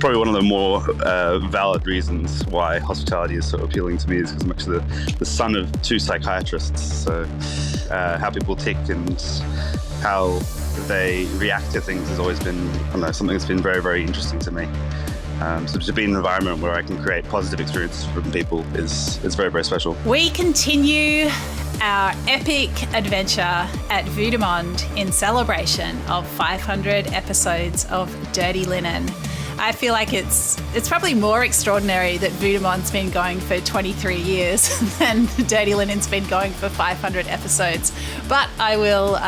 probably one of the more valid reasons why hospitality is so appealing to me is because I'm actually the son of two psychiatrists. So how people tick and how they react to things has always been, I don't know, something that's been very, very interesting to me. So to be in an environment where I can create positive experiences from people is very, very special. We continue our epic adventure at Vue De Monde in celebration of 500 episodes of Dirty Linen. I feel like it's probably more extraordinary that Vue De Monde's been going for 23 years than Dirty Linen's been going for 500 episodes. But I will,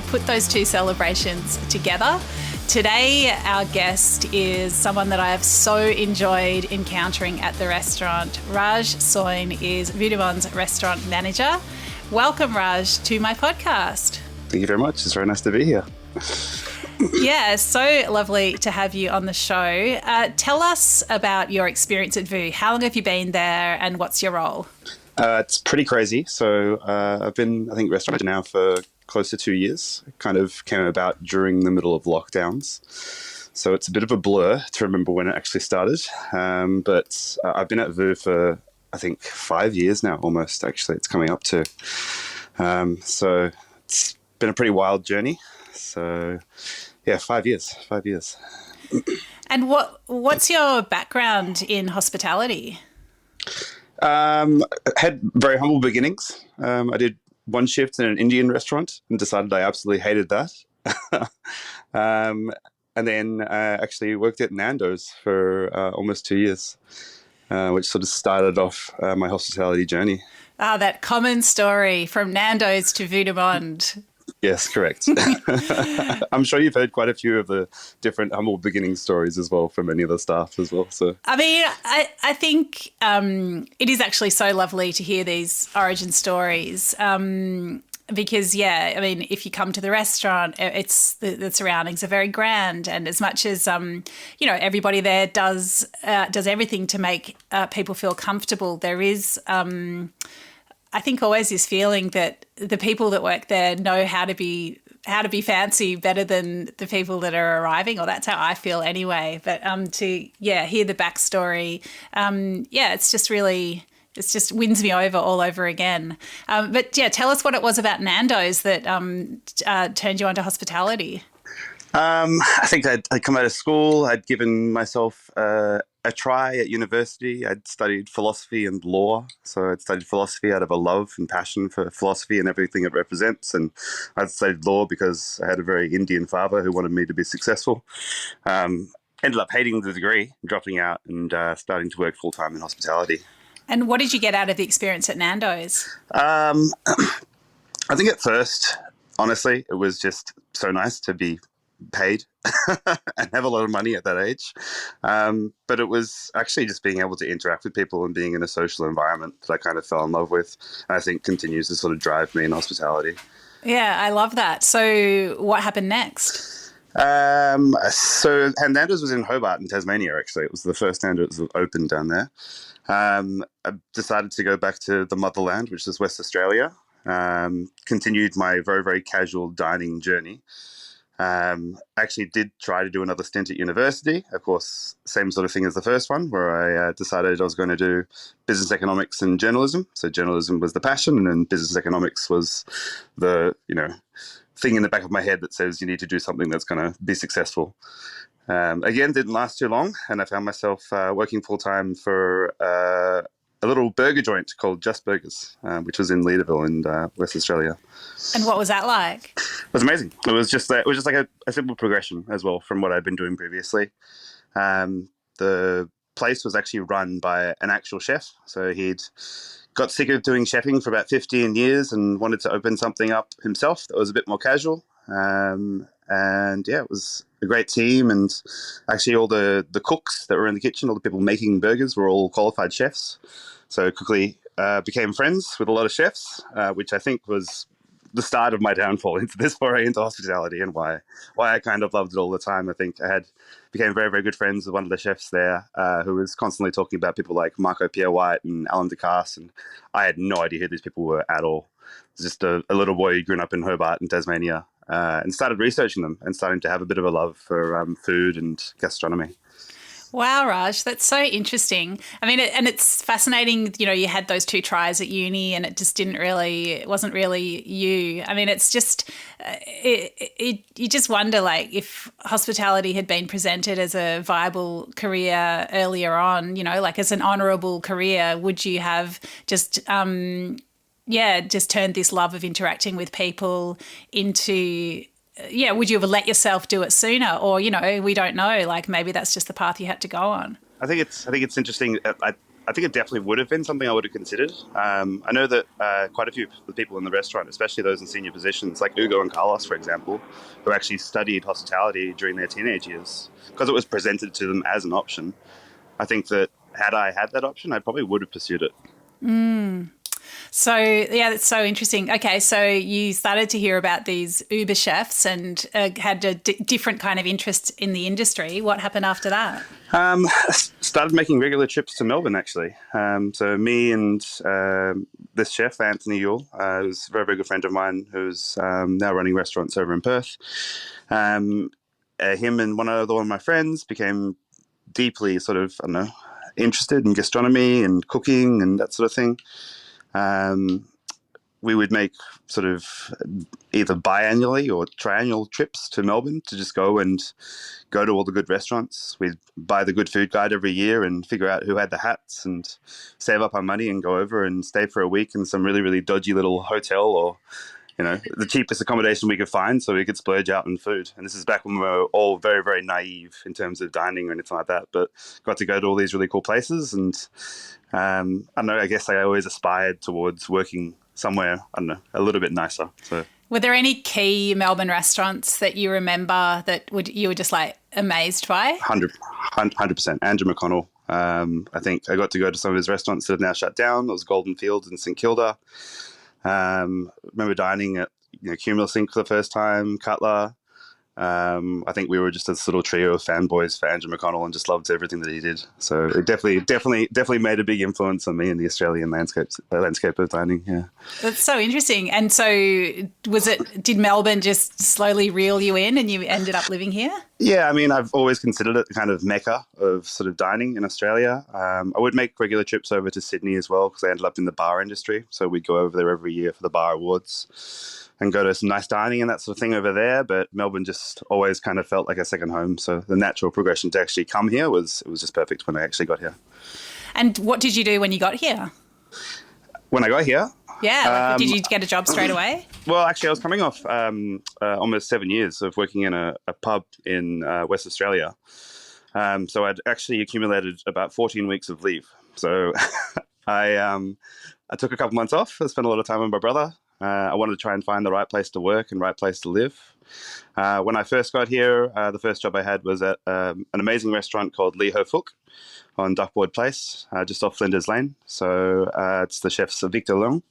put those two celebrations together. Today, our guest is someone that I have so enjoyed encountering at the restaurant. Raj Soin is Vue De Monde's restaurant manager. Welcome, Raj, to my podcast. Thank you very much. It's very nice to be here. Yeah, so lovely to have you on the show. Tell us about your experience at Vue. How long have you been there and what's your role? It's pretty crazy. So I've been, I think, restaurant manager now for close to 2 years. It kind of came about during the middle of lockdowns. So it's a bit of a blur to remember when it actually started. But I've been at Vue for, I think, 5 years now, almost, actually. It's coming up to. So it's been a pretty wild journey. So, yeah, 5 years. And what's your background in hospitality? Had very humble beginnings. I did one shift in an Indian restaurant and decided I absolutely hated that. And then actually worked at Nando's for almost 2 years, which sort of started off my hospitality journey. Ah, that common story from Nando's to Vue De Monde. Yes, correct. I'm sure you've heard quite a few of the different humble beginning stories as well from many of the staff as well. So, I mean, I think it is actually so lovely to hear these origin stories because, yeah, I mean, if you come to the restaurant, the surroundings are very grand, and as much as everybody there does everything to make people feel comfortable, there is. I think always this feeling that the people that work there know how to be fancy better than the people that are arriving, or that's how I feel anyway. But to hear the backstory, it just wins me over all over again. But yeah, tell us what it was about Nando's that turned you onto hospitality. I think I'd come out of school. I'd given myself a try at university. I'd studied philosophy and law. So I'd studied philosophy out of a love and passion for philosophy and everything it represents. And I'd studied law because I had a very Indian father who wanted me to be successful. Ended up hating the degree, dropping out and starting to work full-time in hospitality. And what did you get out of the experience at Nando's? I think at first, honestly, it was just so nice to be paid and have a lot of money at that age. But it was actually just being able to interact with people and being in a social environment that I kind of fell in love with, and I think continues to sort of drive me in hospitality. Yeah, I love that. So what happened next? So Nando's was in Hobart in Tasmania, actually. It was the first Nando's that opened down there. I decided to go back to the motherland, which is West Australia. Continued my very, very casual dining journey. Actually did try to do another stint at university. Of course, same sort of thing as the first one, where I decided I was going to do business economics and journalism. So journalism was the passion, and then business economics was the, thing in the back of my head that says you need to do something that's going to be successful. Again, didn't last too long, and I found myself working full-time for a little burger joint called Just Burgers, which was in Leederville in West Australia. And what was that like? It was amazing. It was just like a simple progression as well from what I'd been doing previously. The place was actually run by an actual chef. So he'd got sick of doing chefing for about 15 years and wanted to open something up himself that was a bit more casual. And yeah, it was a great team. And actually all the cooks that were in the kitchen, all the people making burgers were all qualified chefs. So quickly became friends with a lot of chefs, which I think was the start of my downfall into this foray into hospitality, and why I kind of loved it all the time. I think I became very, very good friends with one of the chefs there, who was constantly talking about people like Marco Pierre White and Alan Ducasse, and I had no idea who these people were at all. I was just a little boy who grew up in Hobart in Tasmania, and started researching them and starting to have a bit of a love for food and gastronomy. Wow, Raj, that's so interesting. I mean, and it's fascinating, you had those 2 tries at uni and it just it wasn't really you. I mean, it's just, you just wonder, like, if hospitality had been presented as a viable career earlier on, like as an honourable career, would you have just, just turned this love of interacting with people into, would you have let yourself do it sooner? Or, we don't know, like maybe that's just the path you had to go on. I think it's interesting. I think it definitely would have been something I would have considered. I know that quite a few of the people in the restaurant, especially those in senior positions, like Ugo and Carlos, for example, who actually studied hospitality during their teenage years because it was presented to them as an option. I think that had I had that option, I probably would have pursued it. So, yeah, that's so interesting. Okay, so you started to hear about these Uber chefs and had a different kind of interest in the industry. What happened after that? Started making regular trips to Melbourne, actually. So me and this chef, Anthony Yule, who's a very, very good friend of mine, who's now running restaurants over in Perth. Him and one of my friends became deeply sort of, interested in gastronomy and cooking and that sort of thing. We would make sort of either biannually or triannual trips to Melbourne to just go to all the good restaurants. We'd buy the good food guide every year and figure out who had the hats and save up our money and go over and stay for a week in some really, really dodgy little hotel or, the cheapest accommodation we could find so we could splurge out on food. And this is back when we were all very, very naive in terms of dining or anything like that, but got to go to all these really cool places. And I don't know, I guess I always aspired towards working somewhere, a little bit nicer. So, were there any key Melbourne restaurants that you remember that you were just like amazed by? 100%. Andrew McConnell. I think I got to go to some of his restaurants that have now shut down. It was Golden Fields in St Kilda. Remember dining at Cumulus Sink for the first time, Cutler. I think we were just this little trio of fanboys for Andrew McConnell and just loved everything that he did. So it definitely made a big influence on me in the Australian landscape of dining. Yeah, that's so interesting. And so did Melbourne just slowly reel you in and you ended up living here? Yeah, I mean, I've always considered it the kind of mecca of sort of dining in Australia. I would make regular trips over to Sydney as well because I ended up in the bar industry. So we'd go over there every year for the bar awards and go to some nice dining and that sort of thing over there. But Melbourne just always kind of felt like a second home. So the natural progression to actually come here was just perfect when I actually got here. And what did you do when you got here? When I got here? Yeah, did you get a job straight away? Well, actually, I was coming off almost 7 years of working in a pub in West Australia. So I'd actually accumulated about 14 weeks of leave. So I took a couple months off. I spent a lot of time with my brother. I wanted to try and find the right place to work and right place to live. When I first got here, the first job I had was at an amazing restaurant called Huck on Duckboard Place, just off Flinders Lane. So it's the chef's Victor Leung.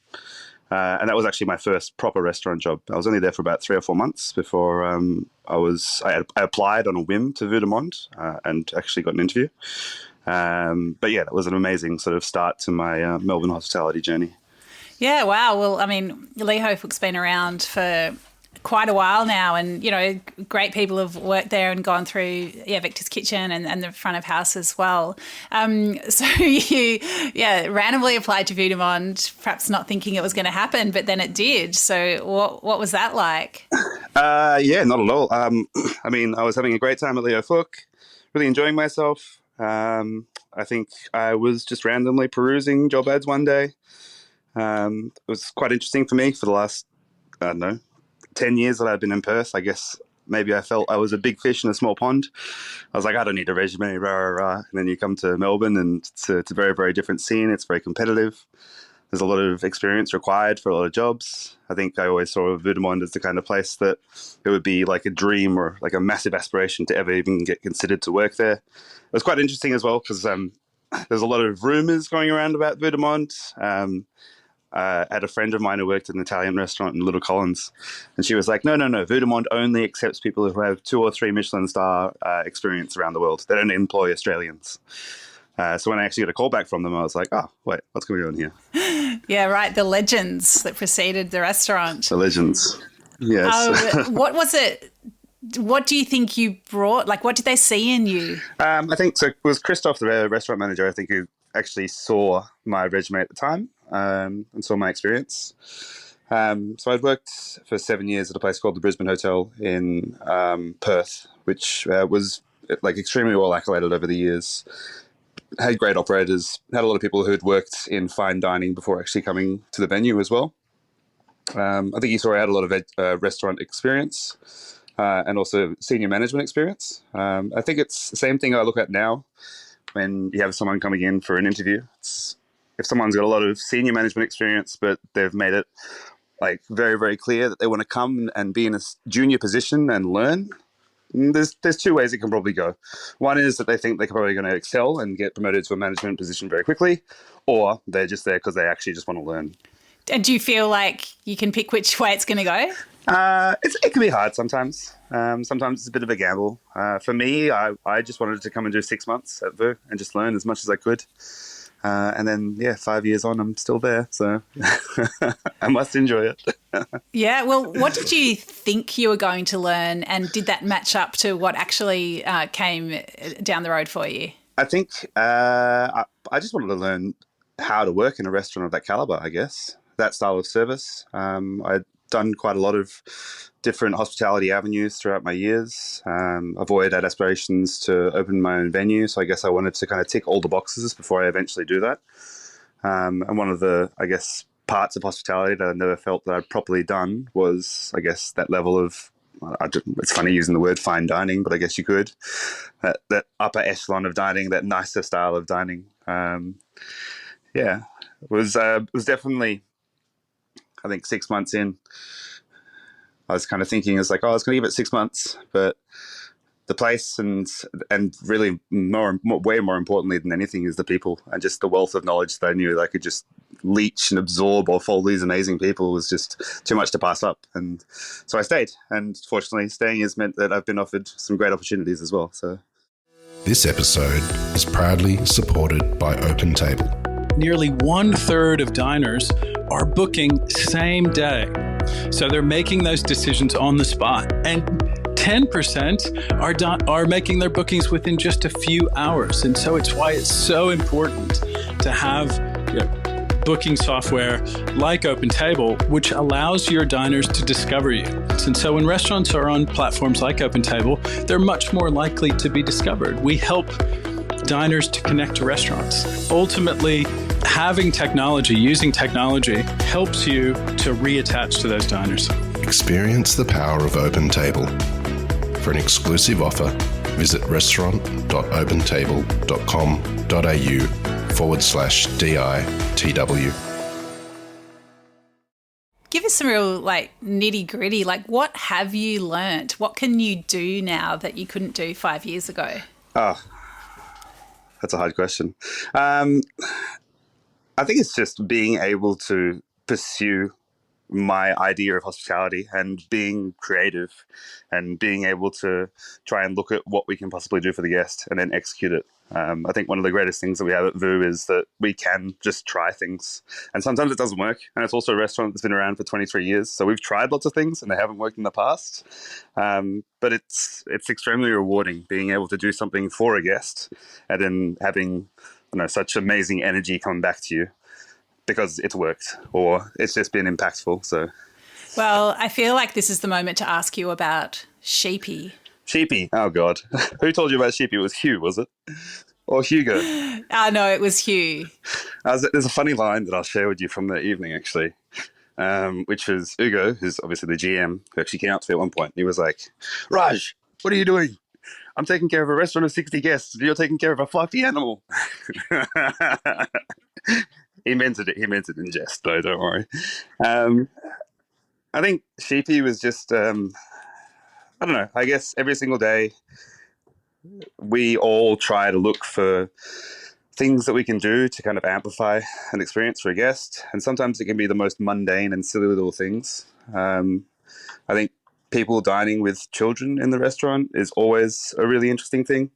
And that was actually my first proper restaurant job. I was only there for about 3 or 4 months before I applied on a whim to Vue De Monde and actually got an interview. But yeah, that was an amazing sort of start to my Melbourne hospitality journey. Yeah, wow. Well, I mean, Huck's been around for quite a while now and, great people have worked there and gone through, Victor's Kitchen and the front of house as well. So you, randomly applied to Vue De Monde, perhaps not thinking it was going to happen, but then it did. So what was that like? Yeah, not at all. I mean, I was having a great time at Huck, really enjoying myself. I think I was just randomly perusing job ads one day. It was quite interesting for me for the last, 10 years that I've been in Perth. I guess maybe I felt I was a big fish in a small pond. I was like, I don't need a resume, rah, rah, rah. And then you come to Melbourne and it's a very, very different scene. It's very competitive. There's a lot of experience required for a lot of jobs. I think I always saw Vue De Monde as the kind of place that it would be like a dream or like a massive aspiration to ever even get considered to work there. It was quite interesting as well because there's a lot of rumours going around about Vue De Monde. I had a friend of mine who worked at an Italian restaurant in Little Collins, and she was like, no, Vue De Monde only accepts people who have 2 or 3 Michelin star experience around the world. They don't employ Australians. So when I actually got a call back from them, I was like, oh, wait, what's going on here? Yeah, right, the legends that preceded the restaurant. The legends, yes. What was it? what do you think you brought? Like, what did they see in you? I think so. It was Christoph, the restaurant manager, I think, who actually saw my resume at the time and saw my experience. So I'd worked for 7 years at a place called the Brisbane Hotel in Perth, which was like extremely well accoladed over the years. Had great operators, had a lot of people who had worked in fine dining before actually coming to the venue as well. I think you saw I had a lot of restaurant experience and also senior management experience. I think it's the same thing I look at now when you have someone coming in for an interview. If someone's got a lot of senior management experience, but they've made it like very, very clear that they want to come and be in a junior position and learn, there's two ways it can probably go. One is that they think they're probably going to excel and get promoted to a management position very quickly, or they're just there because they actually just want to learn. And do you feel like you can pick which way it's going to go? It can be hard sometimes. Sometimes it's a bit of a gamble. For me, I just wanted to come and do 6 months at Vue and just learn as much as I could. And then, 5 years on, I'm still there. So I must enjoy it. Yeah. Well, what did you think you were going to learn? And did that match up to what actually came down the road for you? I think I just wanted to learn how to work in a restaurant of that caliber, I guess. That style of service. I'd done quite a lot of different hospitality avenues throughout my years. I've always had aspirations to open my own venue, so I guess I wanted to kind of tick all the boxes before I eventually do that. And one of the, I guess, parts of hospitality that I never felt that I'd properly done was, I guess, that level of, it's funny using the word fine dining, but I guess you could, that upper echelon of dining, that nicer style of dining. It was definitely, I think 6 months in, I was kind of thinking, it's like, I was going to give it 6 months, but the place and really way more importantly than anything is the people, and just the wealth of knowledge that I knew that I could just leech and absorb off all these amazing people was just too much to pass up. And so I stayed, and fortunately staying has meant that I've been offered some great opportunities as well. So this episode is proudly supported by OpenTable. Nearly 1/3 of diners are booking same day. So they're making those decisions on the spot. And 10% are making their bookings within just a few hours. And so it's why it's so important to have booking software like OpenTable, which allows your diners to discover you. And so when restaurants are on platforms like OpenTable, they're much more likely to be discovered. We help diners to connect to restaurants. Ultimately, using technology helps you to reattach to those diners. Experience the power of OpenTable. For an exclusive offer, visit restaurant.opentable.com.au/DITW. Give us some real nitty gritty. What have you learnt? What can you do now that you couldn't do 5 years ago? Oh, that's a hard question. I think it's just being able to pursue my idea of hospitality and being creative and being able to try and look at what we can possibly do for the guest and then execute it. I think one of the greatest things that we have at Vue is that we can just try things. And sometimes it doesn't work. And it's also a restaurant that's been around for 23 years. So we've tried lots of things and they haven't worked in the past. But it's extremely rewarding being able to do something for a guest and then having such amazing energy coming back to you because it's worked or it's just been impactful. So, well, I feel like this is the moment to ask you about Sheepy. Sheepy. Oh, God. Who told you about Sheepy? It was Hugh, was it? Or Hugo? No, it was Hugh. There's a funny line that I'll share with you from that evening, actually, which was Hugo, who's obviously the GM, who actually came out to me at one point. He was like, Raj, what are you doing? I'm taking care of a restaurant of 60 guests. You're taking care of a fluffy animal. He meant it in jest, though, don't worry. I think Sheepy was just, I don't know, I guess every single day we all try to look for things that we can do to kind of amplify an experience for a guest. And sometimes it can be the most mundane and silly little things. I think people dining with children in the restaurant is always a really interesting thing.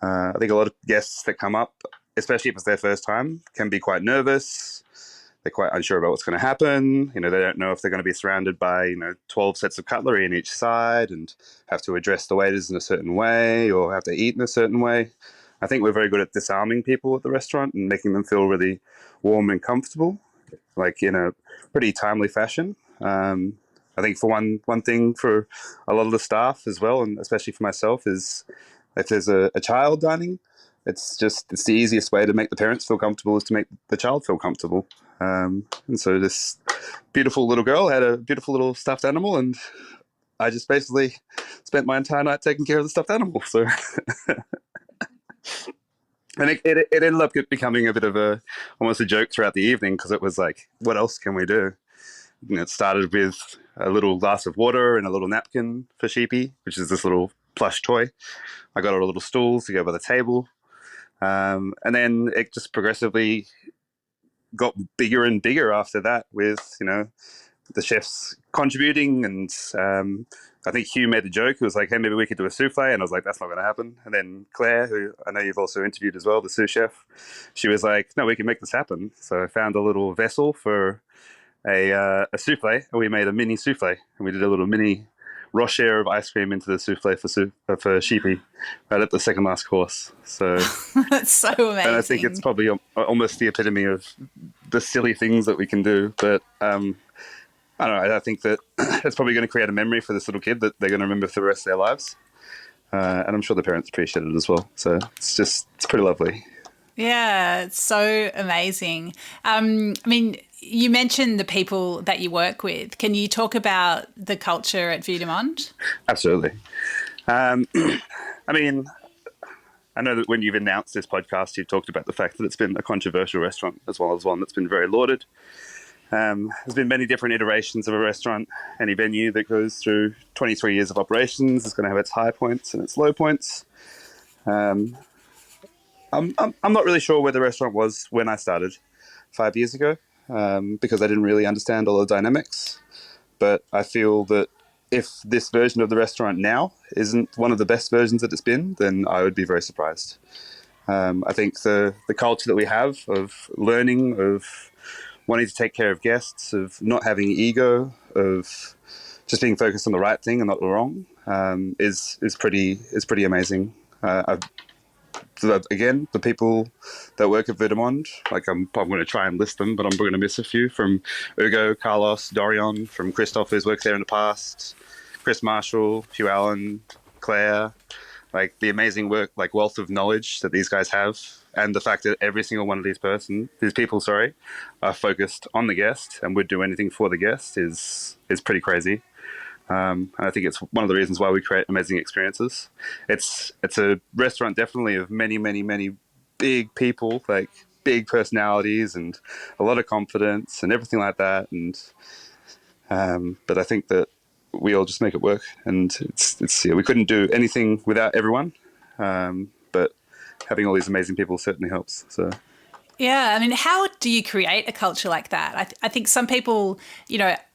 I think a lot of guests that come up, especially if it's their first time, can be quite nervous. they're quite unsure about what's going to happen. They don't know if they're going to be surrounded by 12 sets of cutlery in each side and have to address the waiters in a certain way or have to eat in a certain way. I think we're very good at disarming people at the restaurant and making them feel really warm and comfortable, like in a pretty timely fashion. I think for one thing for a lot of the staff as well, and especially for myself, is if there's a child dining, it's the easiest way to make the parents feel comfortable is to make the child feel comfortable. And so this beautiful little girl had a beautiful little stuffed animal, and I just basically spent my entire night taking care of the stuffed animal. So, and it ended up becoming a bit of almost a joke throughout the evening, because it was like, what else can we do? It started with a little glass of water and a little napkin for Sheepy, which is this little plush toy. I got her a little stool to go by the table. And then it just progressively got bigger and bigger after that with, the chefs contributing. And I think Hugh made the joke. It was like, hey, maybe we could do a souffle. And I was like, that's not going to happen. And then Claire, who I know you've also interviewed as well, the sous chef, she was like, no, we can make this happen. So I found a little vessel for a souffle, and we made a mini souffle, and we did a little mini rocher of ice cream into the souffle for Sheepy right at the second last course. So that's so amazing. And I think it's probably almost the epitome of the silly things that we can do. But I don't know. I think that it's probably going to create a memory for this little kid that they're going to remember for the rest of their lives. And I'm sure the parents appreciate it as well. So it's pretty lovely. Yeah, it's so amazing. I mean, you mentioned the people that you work with. Can you talk about the culture at Vue De Monde? Absolutely. I mean, I know that when you've announced this podcast, you've talked about the fact that it's been a controversial restaurant as well as one that's been very lauded. There's been many different iterations of a restaurant. Any venue that goes through 23 years of operations is going to have its high points and its low points. I'm not really sure where the restaurant was when I started 5 years ago, because I didn't really understand all the dynamics. But I feel that if this version of the restaurant now isn't one of the best versions that it's been, then I would be very surprised. I think the culture that we have of learning, of wanting to take care of guests, of not having ego, of just being focused on the right thing and not the wrong, is pretty amazing. Again, the people that work at Vue De Monde, like I'm going to try and list them, but I'm going to miss a few, from Hugo, Carlos, Dorian, from Christoph, who's worked there in the past, Chris Marshall, Hugh Allen, Claire, like the amazing work, like wealth of knowledge that these guys have, and the fact that every single one of these people are focused on the guest and would do anything for the guest is pretty crazy. And I think it's one of the reasons why we create amazing experiences. It's a restaurant definitely of many, many, many big people, like big personalities and a lot of confidence and everything like that. And but I think that we all just make it work, and we couldn't do anything without everyone. But having all these amazing people certainly helps. So. Yeah, I mean, how do you create a culture like that? I think some people,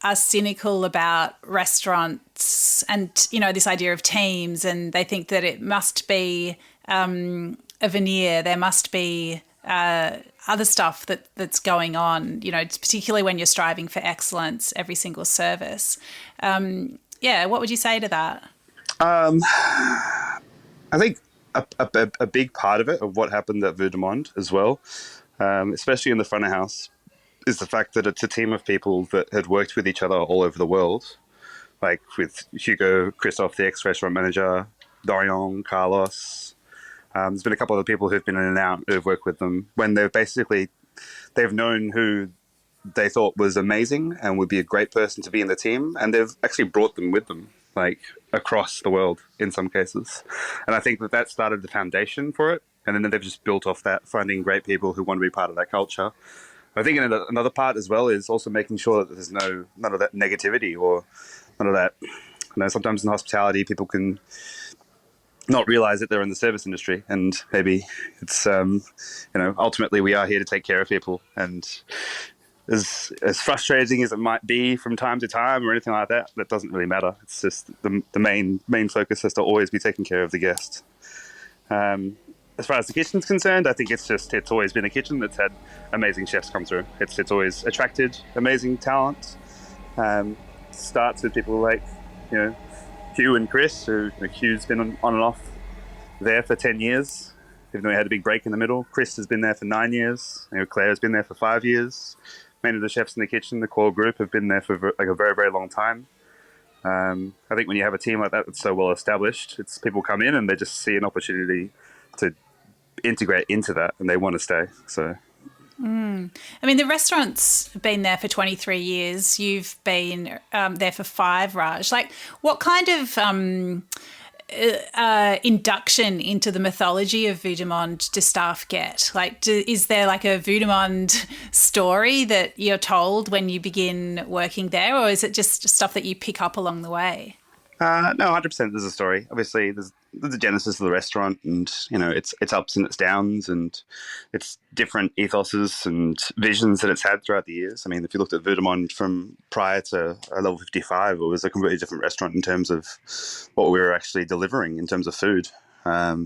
are cynical about restaurants and, this idea of teams, and they think that it must be a veneer. There must be other stuff that's going on, particularly when you're striving for excellence every single service. What would you say to that? I think a big part of it, of what happened at Vue De Monde as well, especially in the front of house, is the fact that it's a team of people that had worked with each other all over the world, like with Hugo, Christoph, the ex-restaurant manager, Dorian, Carlos. There's been a couple of people who've been in and out who've worked with them when they've known who they thought was amazing and would be a great person to be in the team, and they've actually brought them with them, like across the world in some cases. And I think that started the foundation for it. And then they've just built off that, finding great people who want to be part of that culture. I think another part as well is also making sure that there's none of that negativity or none of that. Sometimes in hospitality, people can not realize that they're in the service industry, and maybe it's ultimately we are here to take care of people. And as frustrating as it might be from time to time or anything like that, that doesn't really matter. It's just the main focus has to always be taking care of the guest. as far as the kitchen's concerned, I think it's always been a kitchen that's had amazing chefs come through. It's always attracted amazing talent. Starts with people like, Hugh and Chris, who Hugh's been on and off there for 10 years, even though he had a big break in the middle. Chris has been there for 9 years. Claire has been there for 5 years. Many of the chefs in the kitchen, the core group, have been there for like a very, very long time. I think when you have a team like that that's so well established, it's people come in and they just see an opportunity to integrate into that and they want to stay. So. I mean, the restaurant's been there for 23 years. You've been there for 5, Raj. Like, what kind of induction into the mythology of Vue De Monde do staff get? Like, is there like a Vue De Monde story that you're told when you begin working there, or is it just stuff that you pick up along the way? No, 100% there's a story. Obviously, there's the genesis of the restaurant, and its ups and its downs, and its different ethoses and visions that it's had throughout the years. I mean, if you looked at Vue De Monde from prior to level 55, it was a completely different restaurant in terms of what we were actually delivering in terms of food. I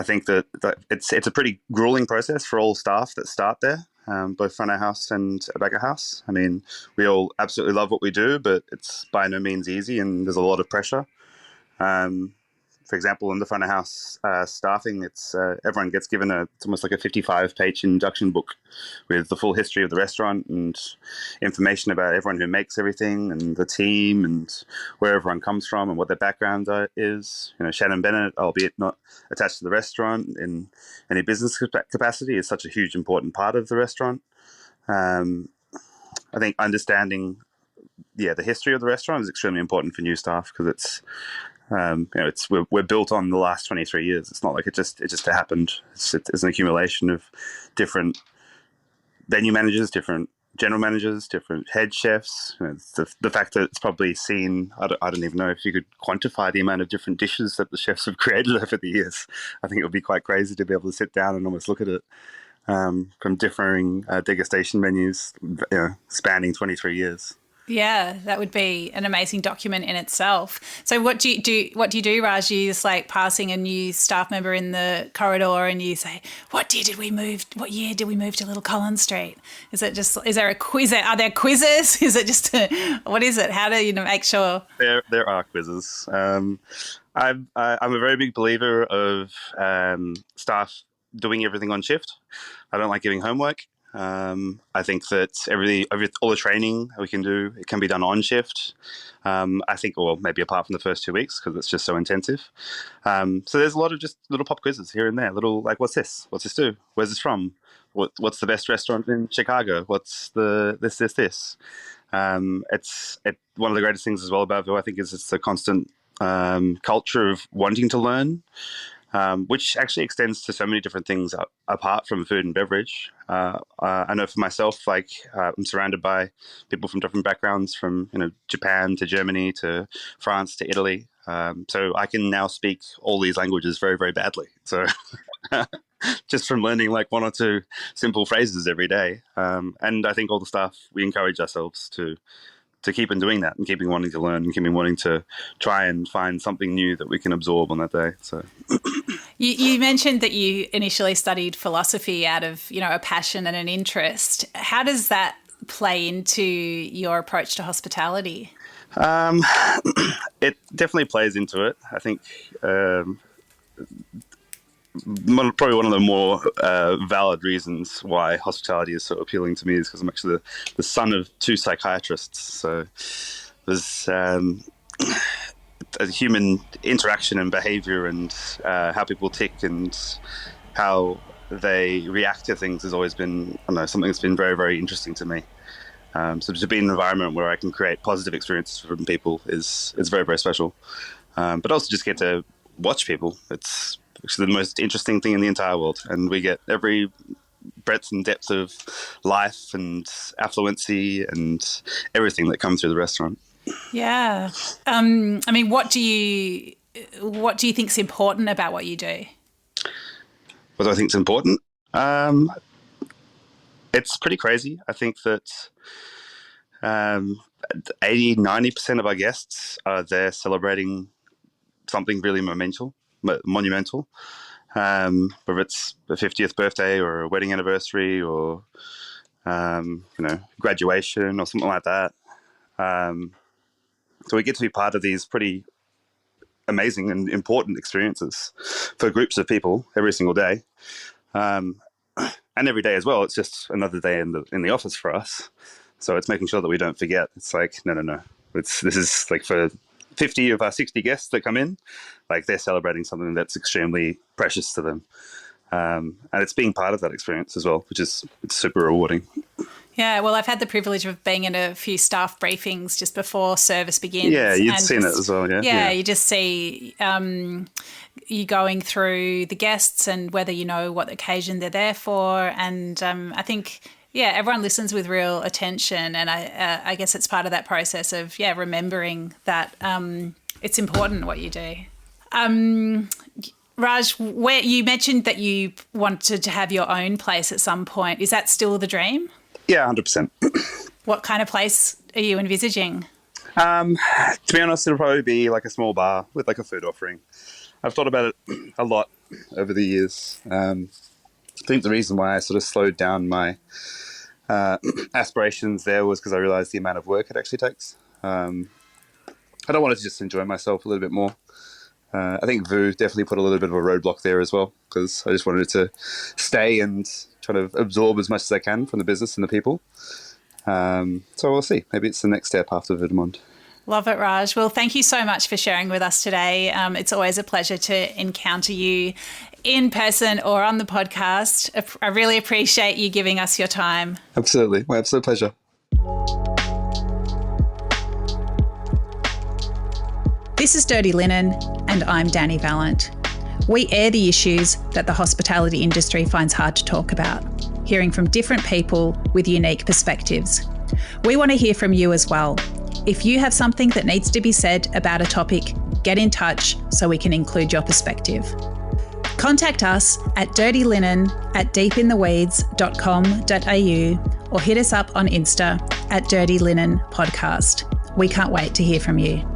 think that it's a pretty grueling process for all staff that start there. Both front of house and back of house. I mean, we all absolutely love what we do, but it's by no means easy, and there's a lot of pressure. For example, in the front of house staffing, it's everyone gets given it's almost like a 55-page induction book with the full history of the restaurant and information about everyone who makes everything and the team and where everyone comes from and what their background is. Shannon Bennett, albeit not attached to the restaurant in any business capacity, is such a huge important part of the restaurant. I think understanding the history of the restaurant is extremely important for new staff, because it's we're built on the last 23 years. It's not like it just happened. It's an accumulation of different venue managers, different general managers, different head chefs. The fact that it's probably seen, I don't even know if you could quantify the amount of different dishes that the chefs have created over the years. I think it would be quite crazy to be able to sit down and almost look at it from differing degustation menus, spanning 23 years. Yeah, that would be an amazing document in itself. So what do you do, Raj? You just like passing a new staff member in the corridor and you say, what year did we move to Little Collins Street? Is there a quiz? Are there quizzes? Is it just what is it? How do you make sure? There are quizzes. I'm a very big believer of staff doing everything on shift. I don't like giving homework. I think that all the training we can do, it can be done on shift. I think, or maybe apart from the first 2 weeks, because it's just so intensive. So there's a lot of just little pop quizzes here and there. Little like, what's this? What's this do? Where's this from? What's the best restaurant in Chicago? What's the this? It's one of the greatest things as well about Vue, I think, is it's a constant culture of wanting to learn. Which actually extends to so many different things apart from food and beverage. I know for myself, I'm surrounded by people from different backgrounds, from Japan to Germany to France to Italy. So I can now speak all these languages very, very badly. So just from learning like one or two simple phrases every day. And I think all the staff, we encourage ourselves to keep on doing that and keeping wanting to learn and keeping wanting to try and find something new that we can absorb on that day. So you mentioned that you initially studied philosophy out of a passion and an interest. How does that play into your approach to hospitality? It definitely plays into it. I think probably one of the more valid reasons why hospitality is so appealing to me is because I'm actually the son of 2 psychiatrists. So there's human interaction and behavior and how people tick and how they react to things has always been something that's been very, very interesting to me. So to be in an environment where I can create positive experiences from people is very, very special. But also just get to watch people. It's actually the most interesting thing in the entire world, and we get every breadth and depth of life and affluency and everything that comes through the restaurant. Yeah. I mean, what do you think is important about what you do? What do I think is important? It's pretty crazy. I think that 80-90% of our guests are there celebrating something really monumental. whether it's a 50th birthday or a wedding anniversary or graduation or something like that. So we get to be part of these pretty amazing and important experiences for groups of people every single day, and every day as well. It's just another day in the office for us. So it's making sure that we don't forget. It's like no. This is like for 50 of our 60 guests that come in, like they're celebrating something that's extremely precious to them. And it's being part of that experience as well, which is super rewarding. Yeah, well, I've had the privilege of being in a few staff briefings just before service begins. Yeah, you've seen it as well, yeah. Yeah, you just see you going through the guests and whether you know what occasion they're there for. And I think, everyone listens with real attention. And I guess it's part of that process of, remembering that it's important what you do. Raj, where you mentioned that you wanted to have your own place at some point. Is that still the dream? Yeah, 100%. What kind of place are you envisaging? To be honest, it'll probably be like a small bar with like a food offering. I've thought about it a lot over the years. I think the reason why I sort of slowed down my aspirations there was because I realised the amount of work it actually takes. I don't want to just enjoy myself a little bit more. I think Vue definitely put a little bit of a roadblock there as well, because I just wanted to stay and try to absorb as much as I can from the business and the people. So we'll see. Maybe it's the next step after Vue De Monde. Love it, Raj. Well, thank you so much for sharing with us today. It's always a pleasure to encounter you in person or on the podcast. I really appreciate you giving us your time. Absolutely. My absolute pleasure. This is Dirty Linen, and I'm Dani Valent. We air the issues that the hospitality industry finds hard to talk about, hearing from different people with unique perspectives. We want to hear from you as well. If you have something that needs to be said about a topic, get in touch so we can include your perspective. Contact us at dirtylinenat deepintheweeds.com.au or hit us up on Insta at Dirty Linen Podcast. We can't wait to hear from you.